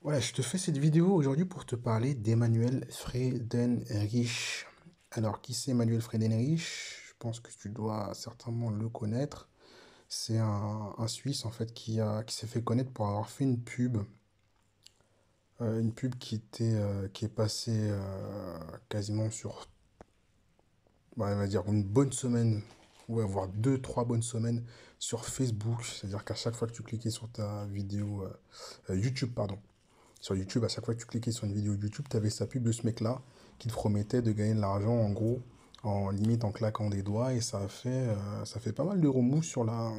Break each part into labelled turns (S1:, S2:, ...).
S1: Ouais, je te fais cette vidéo aujourd'hui pour te parler d'Emmanuel Friedenreich. Alors, qui c'est Emmanuel Friedenreich? Je pense que tu dois certainement le connaître. C'est un Suisse en fait qui s'est fait connaître pour avoir fait une pub qui est passée quasiment sur, on va dire une bonne semaine, ouais, voire deux, trois bonnes semaines sur Facebook. C'est-à-dire qu'à chaque fois que tu cliquais sur ta vidéo YouTube, pardon. Sur YouTube, à chaque fois que tu cliquais sur une vidéo YouTube, tu avais sa pub de ce mec-là qui te promettait de gagner de l'argent en gros, en limite en claquant des doigts, et ça fait pas mal de remous sur la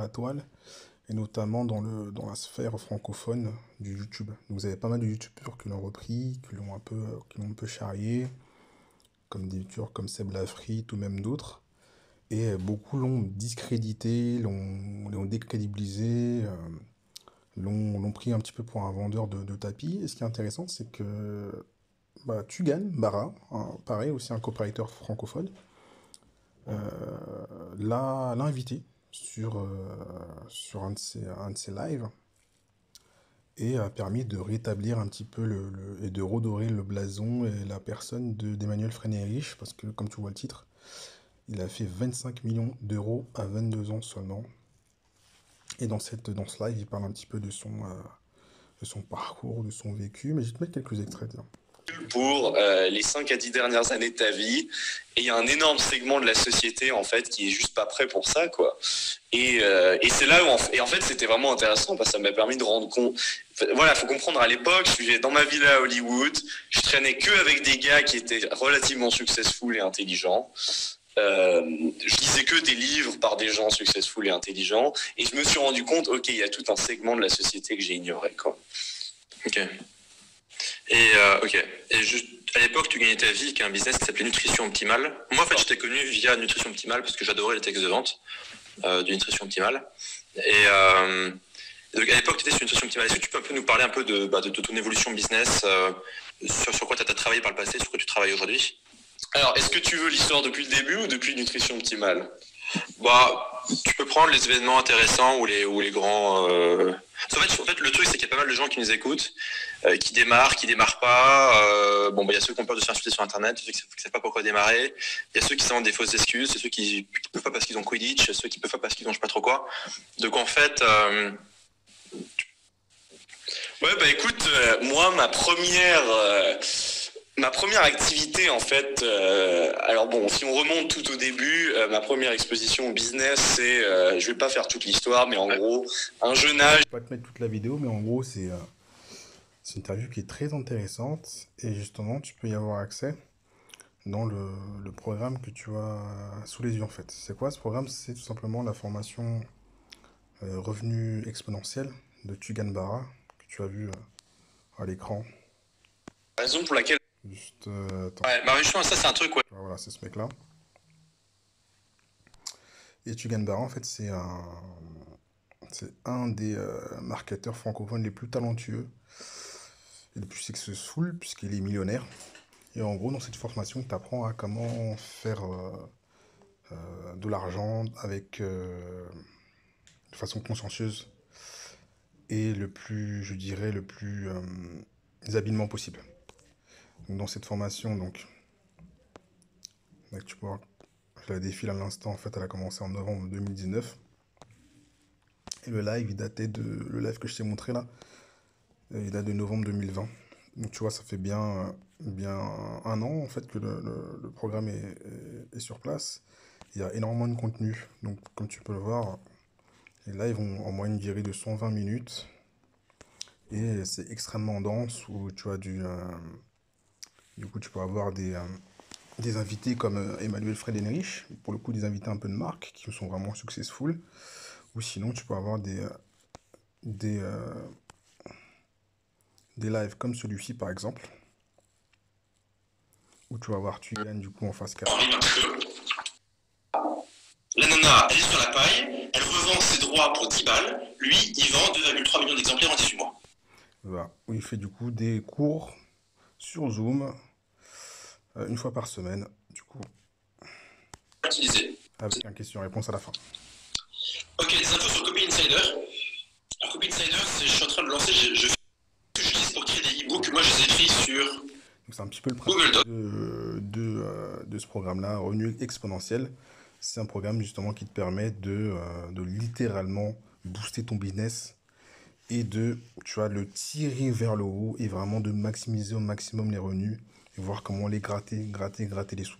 S1: toile, et notamment dans la sphère francophone du YouTube. Donc vous avez pas mal de YouTubeurs qui l'ont repris, qui l'ont un peu charrié, comme des YouTubeurs comme Seb Lafrite ou même d'autres. Et beaucoup l'ont discrédité, l'ont décrédibilisé, l'ont pris un petit peu pour un vendeur de tapis. Et ce qui est intéressant, c'est que bah, Tugan Barra, pareil, aussi un copywriter francophone, l'a invité sur un de ses lives et a permis de rétablir un petit peu et de redorer le blason et la personne d'Emmanuel Friedenreich, parce que, comme tu vois le titre, il a fait 25 millions d'euros à 22 ans seulement. Et dans ce live, il parle un petit peu de son parcours, de son vécu, mais je vais te mettre quelques extraits. Tiens.
S2: Pour les 5 à 10 dernières années de ta vie, et il y a un énorme segment de la société en fait qui est juste pas prêt pour ça, quoi. Et c'est là où en fait c'était vraiment intéressant parce que ça m'a permis de rendre compte. Voilà, faut comprendre, à l'époque, je vivais dans ma villa à Hollywood, je traînais que avec des gars qui étaient relativement successful et intelligents. Je lisais que des livres par des gens successful et intelligents, et je me suis rendu compte, ok, il y a tout un segment de la société que j'ai ignoré, quoi.
S3: Ok. Ok. Et juste, à l'époque, tu gagnais ta vie avec un business qui s'appelait Nutrition Optimale. Moi, en fait, je t'ai connu via Nutrition Optimale parce que j'adorais les textes de vente de Nutrition Optimale. Donc, à l'époque, tu étais sur Nutrition Optimale. Est-ce que tu peux un peu nous parler un peu de ton évolution business, sur quoi tu as travaillé par le passé, sur quoi tu travailles aujourd'hui?
S2: Alors, est-ce que tu veux l'histoire depuis le début ou depuis Nutrition Optimale?
S3: Bah, tu peux prendre les événements intéressants ou les grands. En fait, le truc, c'est qu'il y a pas mal de gens qui nous écoutent, qui démarrent pas. Bon, bah, il y a ceux qui ont peur de se faire insulter sur Internet, ceux qui ne savent pas pourquoi démarrer. Il y a ceux qui s'inventent des fausses excuses, c'est ceux qui ne peuvent pas parce qu'ils ont Quidditch, ceux qui ne peuvent pas parce qu'ils ont je sais pas trop quoi. Donc, en fait.
S2: Ouais, bah écoute, moi, ma première activité, en fait, alors bon, si on remonte tout au début, ma première exposition au business, c'est, je vais pas faire toute l'histoire, mais en gros, un jeune âge.
S1: Je vais pas te mettre toute la vidéo, mais en gros, c'est une interview qui est très intéressante, et justement, tu peux y avoir accès dans le programme que tu as sous les yeux, en fait. C'est quoi ce programme? C'est tout simplement la formation revenu exponentiel de Tugan Barra, que tu as vu à l'écran.
S2: La raison pour laquelle.
S1: Juste, attends.
S3: Ouais, bah justement, ça c'est un truc, ouais.
S1: Voilà, c'est ce mec-là. Et Tugan Barra, en fait, c'est un des marketeurs francophones les plus talentueux et les plus successful, puisqu'il est millionnaire. Et en gros, dans cette formation, tu apprends à comment faire de l'argent avec de façon consciencieuse et le plus, je dirais, le plus habilement possible. Donc, dans cette formation, donc tu peux voir, je la défile à l'instant, en fait, elle a commencé en novembre 2019. Et le live, le live que je t'ai montré là, il date de novembre 2020. Donc tu vois, ça fait bien un an en fait que le programme est sur place. Il y a énormément de contenu. Donc comme tu peux le voir, les lives ont en moyenne une durée de 120 minutes. Et c'est extrêmement dense où tu as du coup tu peux avoir des invités comme Emmanuel Friedenreich, pour le coup des invités un peu de marque qui sont vraiment successful. Ou sinon tu peux avoir des lives comme celui-ci par exemple, où tu vas voir Tugan du coup en face carré.
S3: La nana, elle est sur la paille, elle revend ses droits pour 10 balles, lui, il vend 2,3 millions d'exemplaires en 18 mois.
S1: Voilà, où il fait du coup des cours sur Zoom, une fois par semaine, du coup.
S3: Utilisé.
S1: Avec un question-réponse à la fin.
S3: Ok, des infos sur Copy Insider. Alors, Copy Insider, je suis en train de lancer, je fais ce que j'utilise pour créer des e-books. Moi, je les écris sur
S1: Donc, c'est un petit peu le
S3: Google
S1: principe
S3: Docs.
S1: de ce programme-là, Revenu Exponentiel. C'est un programme justement qui te permet de littéralement booster ton business et tu vois, le tirer vers le haut et vraiment de maximiser au maximum les revenus et voir comment les gratter les sous.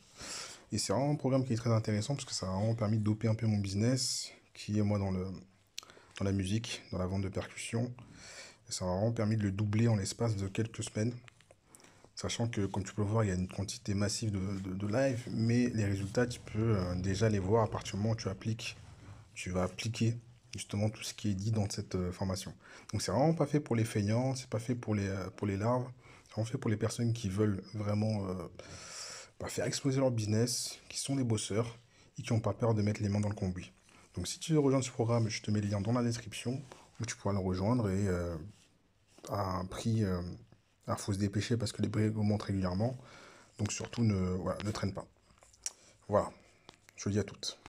S1: Et c'est vraiment un programme qui est très intéressant parce que ça a vraiment permis de doper un peu mon business, qui est moi dans la musique, dans la vente de percussions. Et ça m'a vraiment permis de le doubler en l'espace de quelques semaines. Sachant que, comme tu peux le voir, il y a une quantité massive de live, mais les résultats, tu peux déjà les voir à partir du moment où tu vas appliquer justement tout ce qui est dit dans cette formation. Donc c'est vraiment pas fait pour les feignants, c'est pas fait pour les larves, c'est vraiment fait pour les personnes qui veulent vraiment faire exploser leur business, qui sont des bosseurs et qui n'ont pas peur de mettre les mains dans le cambouis. Donc si tu veux rejoindre ce programme, je te mets le lien dans la description où tu pourras le rejoindre et à un prix, faut se dépêcher parce que les prix augmentent régulièrement. Donc surtout ne traîne pas. Voilà, je vous dis à toutes.